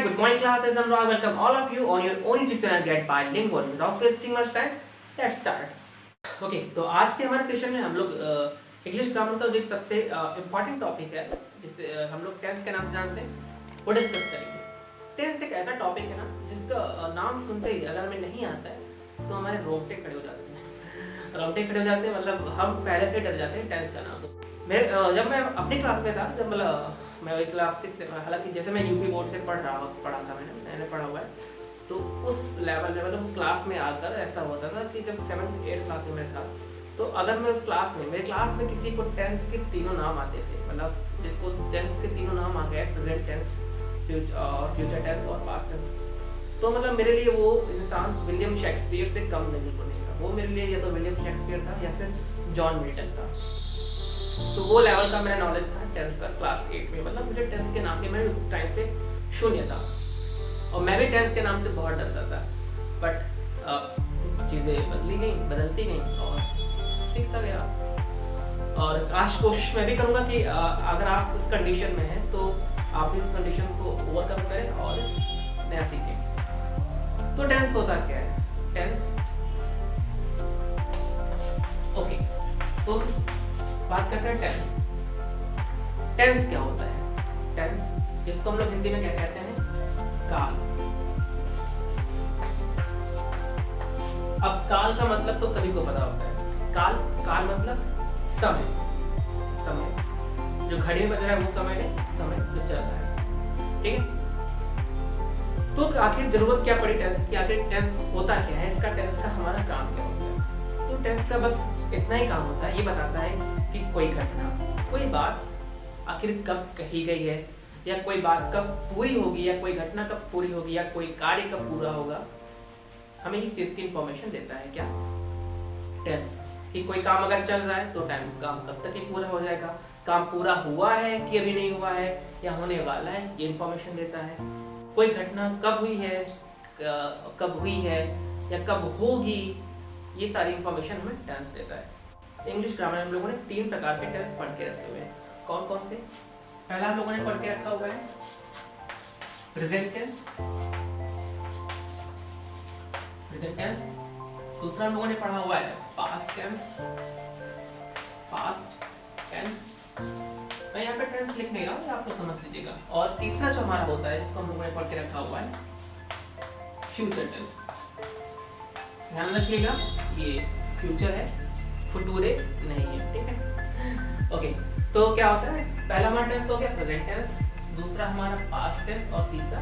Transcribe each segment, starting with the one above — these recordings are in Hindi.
good morning classes. I'm Rag. Welcome all of you on your own YouTube channel Get Bilingual. Without wasting much time, let's start. Okay, तो आज के हमारे सेशन में हम लोग इंग्लिश ग्रामर का जो एक सबसे इम्पॉर्टेंट टॉपिक है जिसे हम लोग टेंस के नाम से जानते हैं वो डिस्कस करेंगे। टेंस एक ऐसा टॉपिक है ना जिसका नाम सुनते ही अगर हमें नहीं आता है तो हमारे रोंगटे खड़े हो जाते हैं। रोंगटे खड़े हो जाते हैं मतलब हम पहले से डर जाते हैं टेंस का नाम। जब मैं अपनी क्लास में था, जब मैं वही क्लास 6 से, हालांकि जैसे मैं यूपी बोर्ड से पढ़ा था, मैंने पढ़ा हुआ है, तो उस लेवल में मतलब उस क्लास में आकर ऐसा होता था कि जब 7th 8th क्लास में मैं था तो अगर मैं उस क्लास में मेरे क्लास में किसी को टेंस के तीनों नाम आते थे, मतलब जिसको टेंस के तीनों नाम आ गए, प्रेजेंट टेंस, फ्यूचर टेंस और पास्ट टेंस, तो मतलब मेरे लिए वो इंसान विलियम शेक्सपियर से कम नहीं बनेगा। वो मेरे लिए या तो विलियम शेक्सपियर था या फिर जॉन मिल्टन था। तो वो लेवल का मेरा नॉलेज था टेंस का क्लास 8 में। मतलब मुझे टेंस के नाम के मैं उस टाइम पे शून्य था और मैं भी टेंस के नाम से बहुत डरता था। बट चीज़ें बदलती गई और सीखता गया। और आज कोशिश मैं भी करूँगा कि अगर आप इस कंडीशन में हैं तो आप इस कंडीशन को ओवरकम करें और नया सीखें। तो टेंस होता क्या है? टेंस ओके, तो बात करते हैं टेंस। टेंस क्या होता है? टेंस जिसको हम लोग हिंदी में क्या कहते हैं? काल। अब काल का मतलब तो सभी को पता होता है। काल मतलब समय। जो घड़ी में बज रहा है वो समय नहीं, समय जो चल रहा है। ठीक है, तो आखिर जरूरत क्या पड़ी टेंस की? आखिर टेंस होता क्या है? इसका टेंस का हमारा काम क्या होता है? तो टेंस का बस इतना ही काम होता है, ये बताता है कि कोई घटना, कोई बात आखिर कब कही गई है, या कोई बात कब पूरी होगी, या कोई घटना कब पूरी होगी, या कोई कार्य कब पूरा होगा, हमें इस चीज की इंफॉर्मेशन देता है क्या? टेंस। कि कोई काम अगर चल रहा है तो काम कब तक ही पूरा हो जाएगा, काम पूरा हुआ है कि अभी नहीं हुआ है या होने वाला है, ये इंफॉर्मेशन देता है। कोई घटना कब हुई है या कब होगी, ये सारी इंफॉर्मेशन हमें टेंस देता है। इंग्लिश ग्रामर में हम लोगों ने 3 प्रकार के टेंस पढ़ के रखे हुए हैं। कौन कौन से? पहला हम लोगों ने पढ़ के रखा हुआ है प्रेजेंट टेंस। दूसरा हम लोगों ने पढ़ा हुआ है पास्ट टेंस। मैं यहाँ पे टेंस लिख नहीं रहा हूँ, आप लोग समझ लीजिएगा। और तीसरा जो हमारा होता है जिसको हम लोगों ने पढ़ के रखा हुआ है फ्यूचर टेंस। ध्यान रखिएगा, ये फ्यूचर है, फुटूरे नहीं है। ठीक है, ओके। तो क्या होता है? पहला हमारा टेंस हो गया प्रेजेंट टेंस, दूसरा हमारा पास्ट टेंस और तीसरा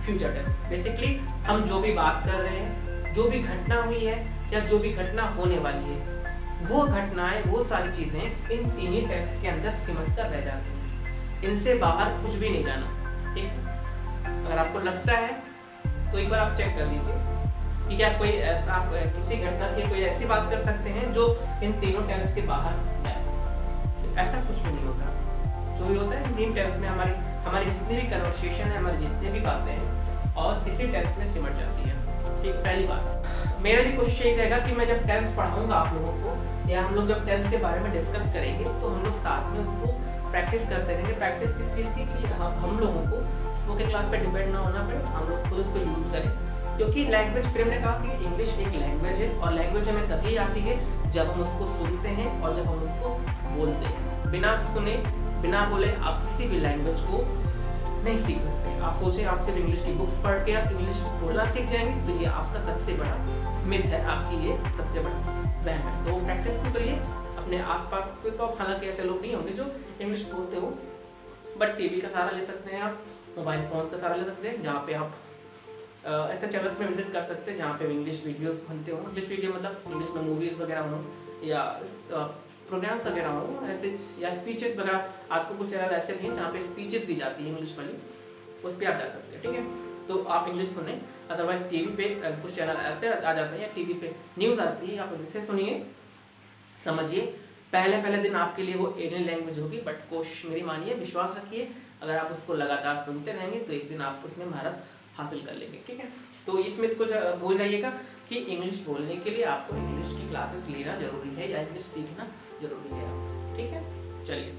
फ्यूचर टेंस। बेसिकली हम जो भी बात कर रहे हैं, जो भी घटना हुई है या जो भी घटना होने वाली है, वो घटनाएं, वो सारी चीजें इन तीन ही टेंस के अंदर सिमट कर रह जाती हैं। इनसे बाहर कुछ भी नहीं जाना। ठीक है, अगर आपको लगता है तो एक बार आप चेक कर लीजिए कि क्या कोई ऐसा, आप किसी घटना की कोई ऐसी बात कर सकते हैं जो इन तीनों टेंस के बाहर जाए। ऐसा कुछ भी नहीं होता। जो भी होता है इन 3 टेंस में हमारी जितनी भी कन्वर्सेशन है, हमारी जितनी भी बातें हैं और इसी टेंस में सिमट जाती है। ठीक, पहली बात मेरा भी कोशिश यही रहेगा कि मैं जब टेंस पढ़ाऊंगा आप लोगों को, या हम लोग जब टेंस के बारे में डिस्कस करेंगे तो हम लोग साथ में उसको प्रैक्टिस करते रहेंगे। प्रैक्टिस किस चीज़ की? कि हम लोगों को स्पोकन क्लास पे डिपेंड ना होना पड़े, हम लोग खुद उसको यूज़ करें। क्योंकि लैंग्वेज, प्रेम ने कहा कि इंग्लिश एक लैंग्वेज है और लैंग्वेज हमें तभी आती है जब हम उसको सुनते हैं और जब हम उसको बोलते हैं। बिना सुने बिना बोले आप किसी भी लैंग्वेज को नहीं सीख सकते। आप सोचें आप सिर्फ इंग्लिश की बुक्स पढ़ के आप इंग्लिश बोलना सीख जाएंगे तो ये आपका सबसे बड़ा मिथ है, आपकी ये सबसे बड़ा वहम है। तो प्रैक्टिस भी करिए अपने आसपास के। तो हालांकि ऐसे लोग नहीं होंगे जो इंग्लिश बोलते हो, बट टीवी का सहारा ले सकते हैं, आप मोबाइल फोन का सहारा ले सकते हैं, जहाँ पे आप ऐसे चैनल्स में विजिट कर सकते हैं जहाँ पे इंग्लिश वीडियोस बनते हो। इंग्लिश वीडियो मतलब इंग्लिश में मूवीज़ वगैरह हो या प्रोग्राम्स वगैरह हो ऐसे, या स्पीचेस वगैरह। आजकल कुछ चैनल ऐसे भी हैं जहाँ पे स्पीचेस दी जाती है इंग्लिश वाली, उस पर आप जा सकते हैं। ठीक है, तो आप इंग्लिश सुने। अदरवाइज टीवी पे कुछ चैनल ऐसे आ जाते हैं या टीवी पे न्यूज़ आती है, आप इनसे सुनिए, समझिए। पहले दिन आपके लिए वो एलियन लैंग्वेज होगी, बट कोशिश मेरी मानिए, विश्वास रखिए, अगर आप उसको लगातार सुनते रहेंगे तो एक दिन आप उसमें महारत हासिल कर लेंगे। ठीक है, तो इसमें कुछ भूल जाइएगा कि इंग्लिश बोलने के लिए आपको इंग्लिश की क्लासेस लेना जरूरी है या इंग्लिश सीखना जरूरी है। ठीक है, चलिए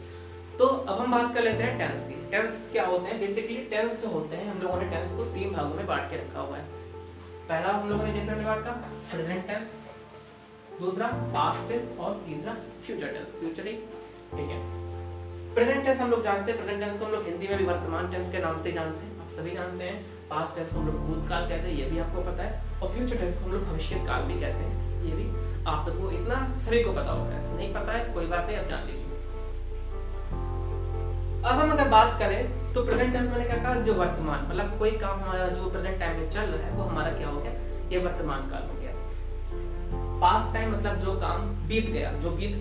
तो अब हम बात कर लेते हैं टेंस की। टेंस क्या होते हैं? बेसिकली टेंस जो होते हैं, हम लोगों ने टेंस को 3 भागों में बांट के रखा हुआ है। पहला हम लोगों ने जैसे हमने बांटा प्रेजेंट टेंस, दूसरा पास्ट टेंस और तीसरा फ्यूचर टेंस। फ्यूचर एक, ठीक है। प्रेजेंट टेंस हम लोग जानते हैं, प्रेजेंट टेंस को हम लोग हिंदी में भी वर्तमान टेंस के नाम से ही जानते हैं, आप सभी जानते हैं। पास्ट टेंस को हम लोग भूतकाल कहते हैं, ये भी आपको पता है। और फ्यूचर टेंस को हम लोग भविष्यकाल भी कहते हैं, ये भी आप सबको इतना सभी को पता होता है। नहीं पता है कोई बात नहीं, आप जान लीजिए। अब हम अगर बात करें तो प्रेजेंट टेंस मैंने क्या कहा, जो वर्तमान मतलब कोई काम हमारा जो प्रेजेंट टाइम में चल रहा है वो हमारा क्या हो गया, ये वर्तमान काल हो गया। पास्ट टाइम मतलब जो काम बीत गया, जो बीत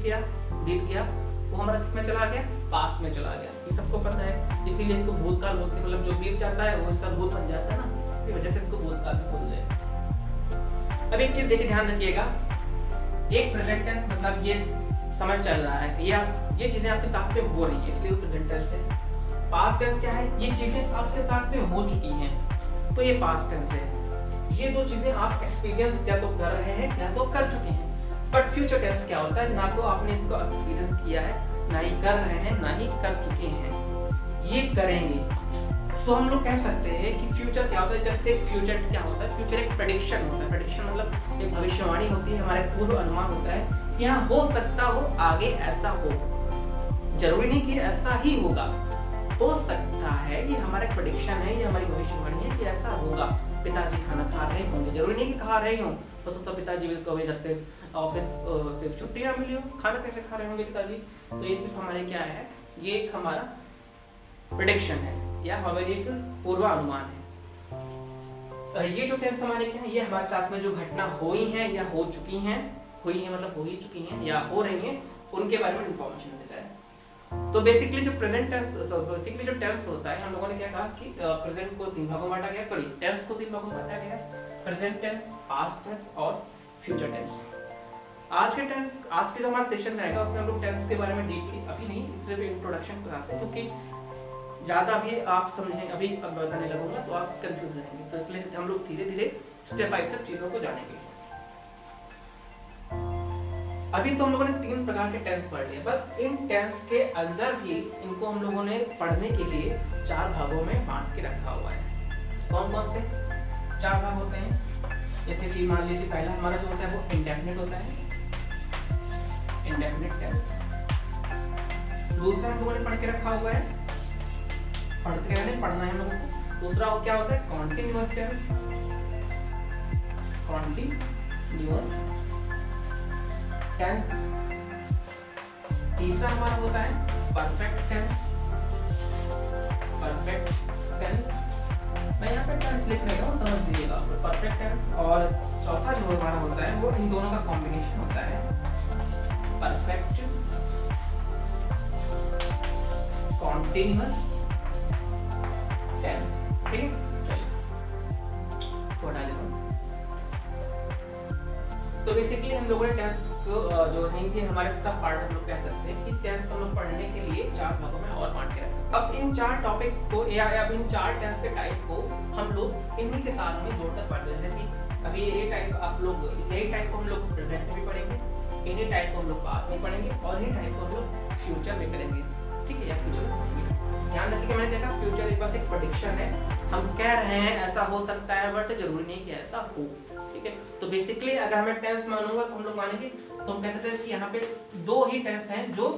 गया वो हमारा किसमें चला गया, पास्ट में चला गया। ये सबको पता है, इसीलिए इसको भूतकाल बोलते हैं। मतलब जो बीत जाता है वो इंसान भूत बन जाता है ना, इसी वजह से इसको भूतकाल भी बोलते हैं। अब एक चीज देखिए, ध्यान रखिएगा, एक प्रेजेंट टेंस मतलब ये समय चल रहा है, ये चीजें आपके साथ में हो रही है, इसलिए प्रेजेंट टेंस है। पास्ट टेंस क्या है, ये चीजें आपके साथ में हो चुकी हैं, तो ये पास्ट टेंस है। ये दो चीजें आप एक्सपीरियंस या तो कर रहे हैं या तो कर चुके हैं। बट फ्यूचर टेंस क्या होता है, ना तो आपने इसको एक्सपीरियंस किया है, ना ही कर रहे हैं, ना ही कर चुके हैं, ये करेंगे। तो हम लोग कह सकते हैं कि फ्यूचर क्या होता है, जैसे फ्यूचर क्या होता है, फ्यूचर एक प्रेडिक्शन होता है। प्रेडिक्शन मतलब एक भविष्यवाणी होती है, हमारे पूर्व अनुमान होता है कि हाँ हो सकता हो आगे ऐसा हो, जरूरी नहीं कि ऐसा ही होगा, हो सकता है, ये हमारा प्रेडिक्शन है, ये हमारी भविष्यवाणी है कि ऐसा होगा। पिताजी खाना खा रहे होंगे, जरूरी नहीं कि खा रहे हो, हो सकता है पिताजी भी कभी घर से ऑफिस से छुट्टी ना मिली हो, खाना कैसे खा रहे होंगे पिताजी। तो ये सिर्फ हमारे क्या है, ये एक हमारा प्रेडिक्शन है या हमारी एक पूर्वानुमान है। ये जो टेंस हमारे क्या है, ये हमारे साथ में जो घटना हुई है या हो चुकी हैं, हुई है मतलब हो ही चुकी हैं या हो रही हैं, उनके बारे में इंफॉर्मेशन देता है। तो बेसिकली जो प्रेजेंट टेंस, बेसिकली जो टेंस होता है, हम लोगों ने क्या कहा कि प्रेजेंट को 3 भागों में बांटा गया, सॉरी टेंस को 3 भागों में बांटा गया, प्रेजेंट टेंस, पास्ट टेंस और फ्यूचर टेंस। आज के जो हमारा सेशन रहेगा उसमें हम लोग टेंस के बारे में डीपली अभी नहीं, सिर्फ इंट्रोडक्शन क्लास है, क्योंकि ज्यादा भी आप समझेंगे, अभी अब बताने लगूंगा तो आप कंफ्यूज रहेंगे, तो इसलिए हम लोग धीरे धीरे स्टेप बाय स्टेप चीजों को जानेंगे। अभी तो हम लोगों ने 3 प्रकार के टेंस पढ़ लिए, बस इन टेंस के अंदर भी इनको हम लोगों ने पढ़ने के लिए 4 भागों में बांट के रखा हुआ है। कौन कौन से 4 भाग होते हैं? जैसे कि मान लीजिए पहला हमारा जो होता है वो इंडेफिनिट होता है, इंडेफिनिट टेंस। दूसरा हम लोगों ने पढ़ के रखा हुआ है, पढ़ते रहने पढ़ना है हम लोगों को। दूसरा क्या होता है, कॉन्टिन्यूअस टेंस, कॉन्टिन्यूअस टेंस। तीसरा हमारा होता है परफेक्ट टेंस, परफेक्ट टेंस। मैं यहाँ पे टेंस लिख रहा हूँ, समझ लीजिएगा, परफेक्ट टेंस। और चौथा जो हमारा होता है वो इन दोनों का कॉम्बिनेशन होता है, परफेक्ट कॉन्टिन्यूअस टेंस। ठीक है, चलिए इसको हटा देता हूँ। तो बेसिकली हम लोगों ने टेंस को जो है कि हमारे सब पार्ट हम लोग कह सकते हैं कि टेंस को हम लोग पढ़ने के लिए 4 भागों में और बांट के रखा। अब इन 4 टॉपिक्स को या अब इन 4 टेंस के टाइप को हम लोग इन्हीं के साथ में जोड़कर पढ़ रहे हैं कि अभी ये टाइप आप लोग, यही टाइप को हम लोग प्रेजेंट में भी पढ़ेंगे, इन्हीं टाइप को हम लोग पास्ट में पढ़ेंगे और इन्हीं टाइप को हम लोग फ्यूचर में करेंगे। ठीक है, या फ्यूचर में ध्यान रखिए, मैंने कहा फ्यूचर एक बस एक प्रेडिक्शन है, हम कह रहे हैं ऐसा हो सकता है बट जरूरी नहीं कि ऐसा हो। ठीक है, तो बेसिकली अगर मैं टेंस मानूंगा तो हम लोग मानेंगे, तो हम कह सकते हैं कि यहाँ पे 2 ही टेंस हैं जो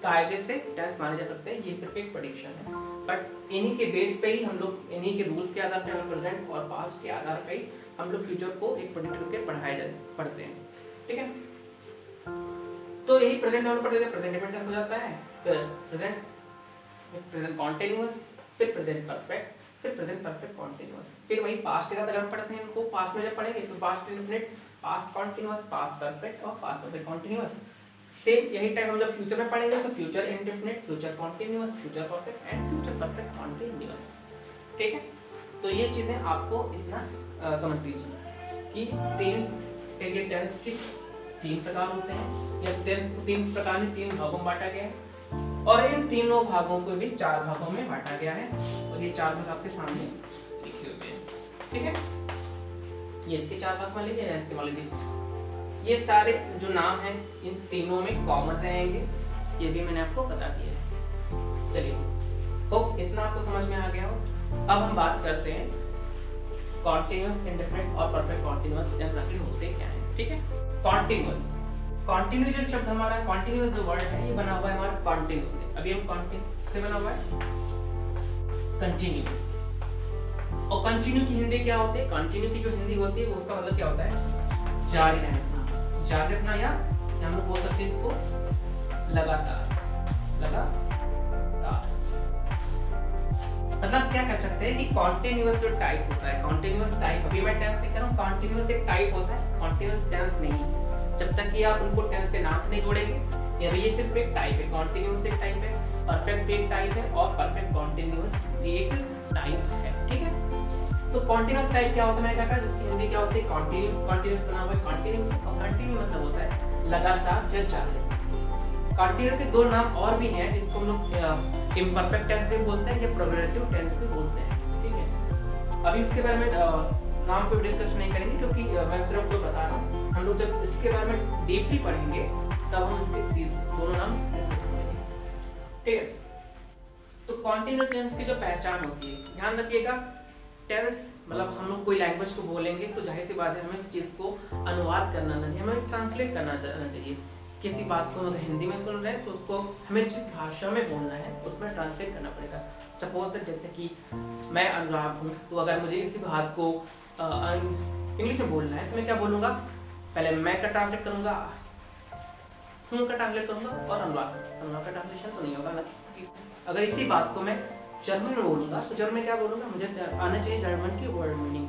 कायदे से टेंस माने जा सकते हैं, ये सिर्फ एक प्रेडिक्शन है। बट इन्हीं के बेस पे ही हम लोग, इन्हीं के रूल्स के आधार पे, हम प्रेजेंट और पास्ट के आधार पे ही हम लोग फ्यूचर को एक प्रेडिक्ट करके पढ़ते हैं। ठीक है, तो यही प्रेजेंट हम पढ़ते थे, प्रेजेंट टेंस हो जाता है, फिर प्रेजेंट कॉन्टिन्यूअस, फिर प्रेजेंट परफेक्ट, फिर प्रेजेंट परफेक्ट कॉन्टिन्यूअस, फिर वही पास्ट के साथ अगर हम पढ़ते हैं इनको, पास्ट में जब पढ़ेंगे तो past indefinite, past continuous, past perfect और पास्ट परफेक्ट कॉन्टिन्यूअस। सेम यही टाइप हम जब फ्यूचर में पढ़ेंगे तो future indefinite, future continuous, future perfect and future perfect continuous. ठीक है, तो ये चीजें आपको इतना समझ लीजिए कि 3 टेंस के 3 प्रकार होते हैं, या टेंस को 3 प्रकार में 3 भागों में बांटा गया है और इन तीनों भागों को भी 4 भागों में बांटा गया है और ये 4 भाग आपके सामने लिखे हुए हैं। ठीक है, ये इसके 4 भाग मान लीजिए या इसके मान लीजिए। ये सारे जो नाम हैं इन तीनों में कॉमन रहेंगे, ये भी मैंने आपको बता दिया है। चलिए होप इतना आपको समझ में आ गया हो। अब हम बात करते हैं कॉन्टिन्यूअस, इंडेफिनिट और परफेक्ट कॉन्टिन्यूअस टेंस आखिर होते क्या है। ठीक है, कॉन्टिन्यूअस, कॉन्टिन्यूअस जो शब्द हमारा कॉन्टिन्यूअस जो वर्ड है ये बना हुआ है हमारा कॉन्टिन्यू से। अभी हम कॉन्टिन्यू से बना हुआ है कंटिन्यू, और कंटिन्यू की हिंदी क्या होती है? कंटिन्यू की जो हिंदी होती है उसका मतलब क्या होता है? जारी रहना, जारी रखना, या हम लोग बोल सकते हैं इसको लगातार, लगातार। मतलब क्या कर सकते हैं कि कॉन्टिन्यूअस जो टाइप होता है, कॉन्टिन्यूअस टाइप, अभी मैं टेंस से कह रहा हूँ, कॉन्टिन्यूअस एक टाइप होता है, कॉन्टिन्यूअस टेंस नहीं। जब तक कि आप उनको टेंस के नाम नहीं जोड़ेंगे, या ये सिर्फ एक टाइप है, कॉन्टिन्यूअस एक टाइप है, परफेक्ट भी एक टाइप है, और परफेक्ट कॉन्टिन्यूअस भी एक टाइप है। ठीक है, तो कॉन्टिन्यूअस टाइप क्या होता है? मैंने कहा था जिसकी हिंदी क्या होती है? कंटिन्यू, कंटिन्यूअस बना हुआ है कंटिन्यूअस, और कंटिन्यू मतलब होता है लगातार या जारी। कंटिन्यू के दो नाम और भी हैं, जिसको हम लोग इम्परफेक्ट टेंस भी बोलते हैं या प्रोग्रेसिव टेंस भी बोलते हैं। ठीक है, अभी इसके बारे में नाम पे डिस्कस नहीं करेंगे, क्योंकि मैं सिर्फ आपको बता रहा हूँ। हम लोग जब इसके बारे में डीपली पढ़ेंगे तब हम इसके दोनों नाम डिस्कस करेंगे। ठीक है, तो कॉन्टिन्यू टेंस की जो पहचान होती है, ध्यान रखिएगा, टेंस मतलब हम लोग कोई लैंग्वेज को बोलेंगे तो जाहिर सी बात है हमें इस चीज को अनुवाद करना ना चाहिए, हमें ट्रांसलेट करना चाहिए। किसी बात को अगर हिंदी में सुन रहे हैं तो उसको हमें जिस भाषा में बोलना है उसमें ट्रांसलेट करना पड़ेगा। सपोज दैट जैसे कि मैं अनुराग हूँ, तो अगर मुझे इसी बात को इंग्लिश में बोलना है तो मैं क्या बोलूँगा? पहले मैं का ट्रांसलेट करूँगा, हूँ का ट्रांसलेट करूँगा, और अनुराग का ट्रांसलेशन तो नहीं होगा ना। अगर इसी बात को मैं जर्मन में बोलूँगा तो जर्मन में क्या बोलूँगा? मुझे आना चाहिए जर्मन की वर्ड मीनिंग।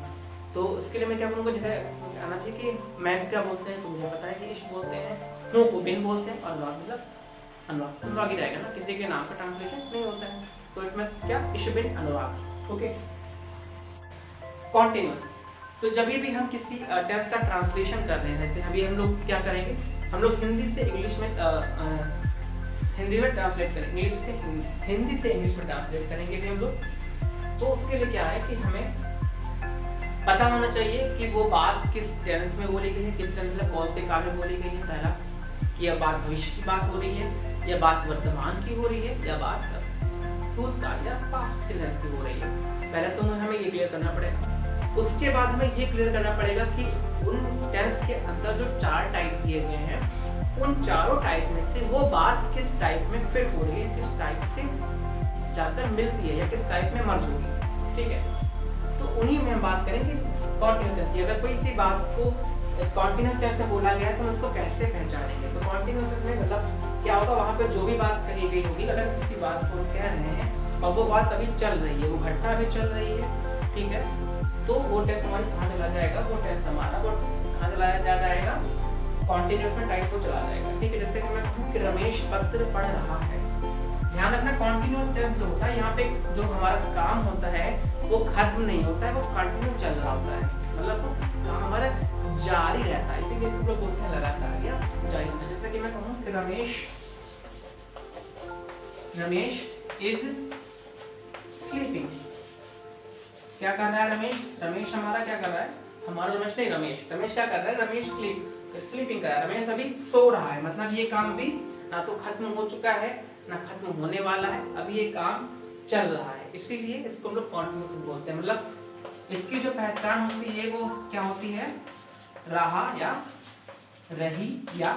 तो इसके लिए मैं क्या बोलूँगा? जैसे आना चाहिए कि मैं क्या बोलते हैं तो मुझे पता है कि इश बोलते हैं, हूँ को बिन बोलते हैं, और अनुराग मतलब अनुराग ही रहेगा ना, किसी के नाम का ट्रांसलेशन नहीं होता है। तो इट मींस क्या? इश बिन अनुराग। ओके, कॉन्टिन्यूअस, तो जब भी हम किसी टेंस का ट्रांसलेशन कर रहे हैं, जैसे अभी हम लोग क्या करेंगे, हम लोग हिंदी से इंग्लिश में हिंदी में ट्रांसलेट करेंगे, इंग्लिश से हिंदी से इंग्लिश में ट्रांसलेट करेंगे हम लोग। तो उसके लिए क्या है कि हमें पता होना चाहिए कि वो बात किस टेंस में बोली गई है, किस टेंस में कौन से काल में बोली गई है। पहला कि यह बात भविष्य की बात हो रही है, या बात वर्तमान की हो रही है, या बात भूतकाल या पास्ट के टेंस की हो रही है। पहले तो हमें ये क्लियर करना पड़ेगा। उसके बाद हमें ये क्लियर करना पड़ेगा कि उन टेंस के अंदर जो 4 टाइप दिए गए हैं, उन चारों टाइप में से वो बात किस टाइप में फिट हो रही है, किस टाइप से जाकर मिलती है, या किस टाइप में मर्ज होगी। ठीक है, तो उन्हीं में हम बात करेंगे कॉन्टिन्यूअस टेंस की। अगर कोई इसी बात को कॉन्टिन्यूअस टेंस से बोला गया है तो हम उसको कैसे पहचानेंगे? तो कॉन्टिन्यूअस में मतलब क्या होगा, वहाँ पे जो भी बात कही गई होगी, अगर किसी बात को कह रहे हैं और वो बात अभी चल रही है, वो घटना अभी चल रही है, ठीक है, तो वो टेंस हमारी कहाँ चला जाएगा? वो टेंस हमारा वो कहाँ चला जाएगा? कॉन्टिन्यूअस में टाइप को चला जाएगा। ठीक है, जैसे कि मैं कहूँ कि रमेश पत्र पढ़ रहा है। ध्यान रखना, कॉन्टिन्यूअस टेंस जो होता है, यहाँ पे जो हमारा काम होता है वो खत्म नहीं होता है, वो कंटिन्यू चल रहा होता है, मतलब वो काम हमारा जारी रहता है, इसीलिए इसको लोग बोलते हैं लगातार या जारी रहता है। जैसे कि मैं कहूँ कि रमेश इज स्लीपिंग। क्या कर रहा है रमेश हमारा क्या कर रहा है? हमारा रमेश नहीं, रमेश क्या कर रहा है? रमेश स्लीपिंग कर रहा है। रमेश अभी सो रहा है, मतलब ये काम भी ना तो खत्म हो चुका है ना खत्म होने वाला है, अभी ये काम चल रहा है, इसीलिए इसको हम लोग कॉन्टिन्यूअस बोलते हैं। मतलब इसकी जो पहचान होती है वो क्या होती है? रहा या रही या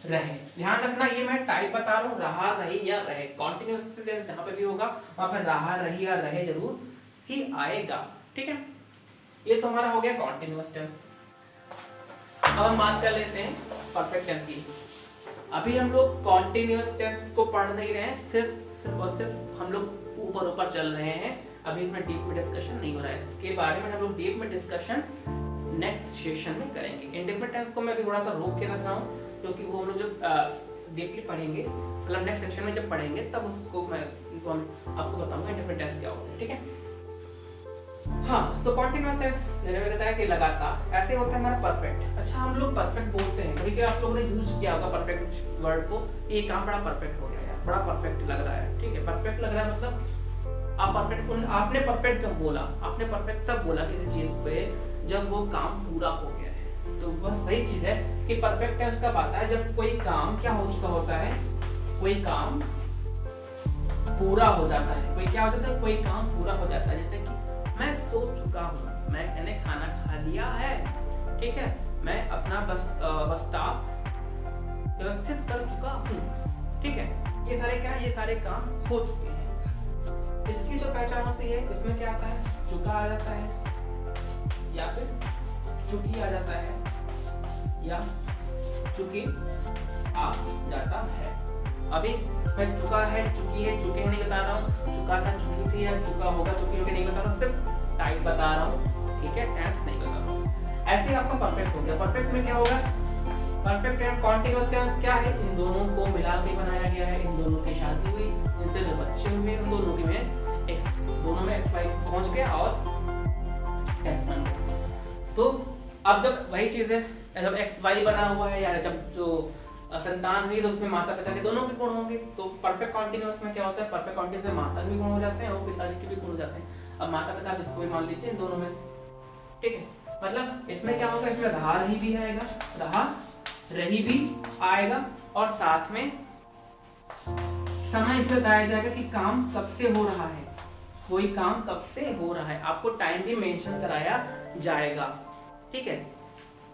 रहे। ध्यान रखना, ये मैं टाइप बता रहा हूँ, रहा रही या रहे। कॉन्टिन्यूअस से जहाँ पे भी होगा वहां पर रहा रही या रहे जरूर ही आएगा। ठीक है, ये तो हमारा हो गया कॉन्टिन्यूअस टेंस। अब हम बात कर लेते हैं परफेक्ट टेंस की। अभी हम लोग कॉन्टिन्यूअस टेंस को पढ़ नहीं रहे हैं, सिर्फ और सिर्फ हम लोग ऊपर चल रहे हैं। अभी इसमें डीप में डिस्कशन नहीं हो रहा है, इसके बारे में हम लोग डीप में डिस्कशन नेक्स्ट सेशन में करेंगे। इंडेफिनिट टेंस को मैं अभी थोड़ा सा रोक के रख रहा हूँ, क्योंकि वो हम लोग जब डीपली पढ़ेंगे, मतलब नेक्स्ट सेशन में जब पढ़ेंगे तब उसको मैं आपको बताऊंगा इंडेफिनिट टेंस क्या होता है। ठीक है, हाँ, तो कॉन्टिन्यूअस टेंस मैंने बताया कि लगातार, ऐसे होता है हमारा परफेक्ट। अच्छा, हम लोग परफेक्ट बोलते हैं, कभी आप लोगों ने यूज किया होगा परफेक्ट वर्ड को, ये काम बड़ा परफेक्ट हो गया यार, बड़ा परफेक्ट लग रहा है। ठीक है, परफेक्ट लग रहा है मतलब आप परफेक्ट, आपने परफेक्ट कब बोला? आपने परफेक्ट तब बोला किसी चीज पे जब वो काम पूरा हो गया है। तो बस सही चीज है कि परफेक्ट टेंस कब आता है? जब कोई काम क्या हो चुका होता है, कोई काम पूरा हो जाता है। कोई क्या हो जाता है? कोई काम पूरा हो जाता है। जैसे कि मैं सो चुका हूँ, मैंने खाना खा लिया है, ठीक है, मैं अपना बस्ता व्यवस्थित कर चुका हूँ, ठीक है। ये सारे क्या है? ये सारे काम हो चुके हैं। इसकी जो पहचान होती है, इसमें क्या आता है? चुका आ जाता है, या फिर चुकी आ जाता है, या चुकी आ जाता है। अभी मैं चुका है, चुकी है, चुके हैं नहीं बता रहा हूँ, चुका था, चुकी थी, या चुका होगा, चुकी होगी नहीं बता रहा हूँ, सिर्फ टाइप बता रहा हूँ, ठीक है, टेंस नहीं बता रहा हूँ। ऐसे ही आपका परफेक्ट हो गया। परफेक्ट में क्या होगा? परफेक्ट एंड कॉन्टिन्यूअस टेंस क्या है? इन दोनों को मिला के बनाया गया है। इन दोनों की शादी हुई, इनसे जो बच्चे हुए, उन दोनों की में दोनों में एक्स वाई पहुंच गया और टेंस बन गया। तो अब जब वही चीज है, जब एक्स वाई बना हुआ है, या जब जो संतान हुई, तो उसमें माता पिता के दोनों के गुण होंगे। तो परफेक्ट कॉन्टिन्यूअस में क्या होता है? परफेक्ट कॉन्टिन्यूअस में माता के भी गुण हो जाते हैं और पिताजी के भी गुण हो जाते हैं। अब माता पिता जिसको भी मान लीजिए, इन दोनों में, ठीक है, मतलब इसमें क्या होगा? इसमें रहा रही भी आएगा, रहा रही भी आएगा, और साथ में समय भी बताया जाएगा कि काम कब से हो रहा है, कोई काम कब से हो रहा है, आपको टाइम भी मेंशन कराया जाएगा, ठीक है।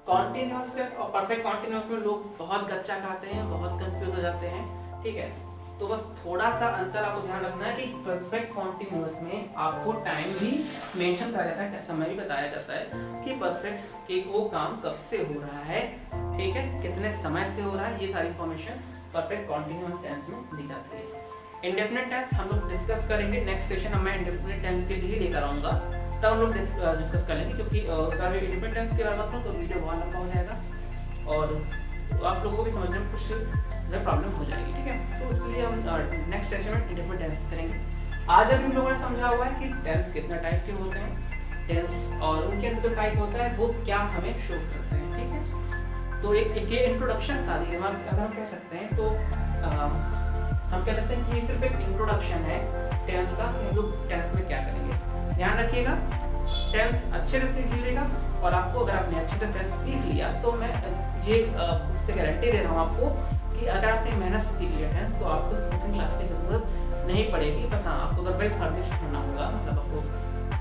कॉन्टिन्यूअस टेंस और परफेक्ट कॉन्टिन्यूअस में लोग बहुत गच्चा खाते हैं, बहुत कंफ्यूज हो जाते हैं, ठीक है। तो बस थोड़ा सा अंतर आपको ध्यान रखना है कि परफेक्ट कॉन्टिन्यूअस में आपको टाइम भी मेंशन कराया जाता है, समय भी बताया जाता है कि परफेक्ट के वो काम कब से हो रहा है, ठीक है, कितने समय से हो रहा है। ये सारी इंफॉर्मेशन परफेक्ट कॉन्टिन्यूअस टेंस में दी जाती है। इंडेफिनिट टेंस हम लोग डिस्कस करेंगे नेक्स्ट सेशन में। मैं इंडेफिनिट टेंस के लिए लेकर आऊंगा, तब हम लोग डिस्कस कर लेंगे, क्योंकि अगर इंडेफिनिट टेंस के बारे में बात करूं तो वीडियो बहुत लंबा हो जाएगा और तो आप लोगों को भी समझने में कुछ प्रॉब्लम हो जाएगी, ठीक है। तो इसलिए हम नेक्स्ट सेशन में इंडेफिनिट टेंस करेंगे। आज अभी हम लोगों ने समझा हुआ है कि टेंस कितना टाइप के होते हैं, टेंस और उनके अंदर जो टाइप होता है वो क्या हमें शो करते हैं, ठीक है। तो एक ये इंट्रोडक्शन था, अगर हम कह सकते हैं तो हम कह सकते हैं कि सिर्फ एक इंट्रोडक्शन है टेंस का, कि हम लोग टेंस में क्या करेंगे। ध्यान रखिएगा, टेंस अच्छे से सीख लीजिएगा, और आपको अगर आपने अच्छे से टेंस सीख लिया तो मैं ये गारंटी दे रहा हूँ आपको कि अगर आपने मेहनत से सीख लिया टेंस तो आपको स्पोकन क्लास की जरूरत नहीं पड़ेगी। बस हाँ, आपको अगर वेल फर्निश्ड होना होगा, मतलब आपको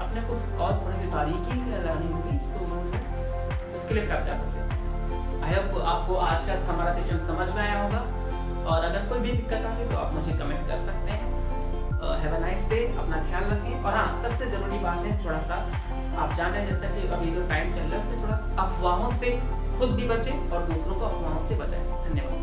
अपने को और थोड़ी सी बारीकी लर्निंग होगी, तो इसके लिए आप जा सकते हैं। आई होप आपको आज का हमारा सेशन समझ में आया होगा, और अगर कोई भी दिक्कत आती है तो आप मुझे कमेंट कर सकते हैं। हैव अ नाइस डे, अपना ख्याल रखें। और हाँ, सबसे जरूरी बात है, थोड़ा सा आप जान रहे हैं जैसा कि अभी जो टाइम चल रहा है उसमें थोड़ा अफवाहों से खुद भी बचें और दूसरों को अफवाहों से बचाएं। धन्यवाद।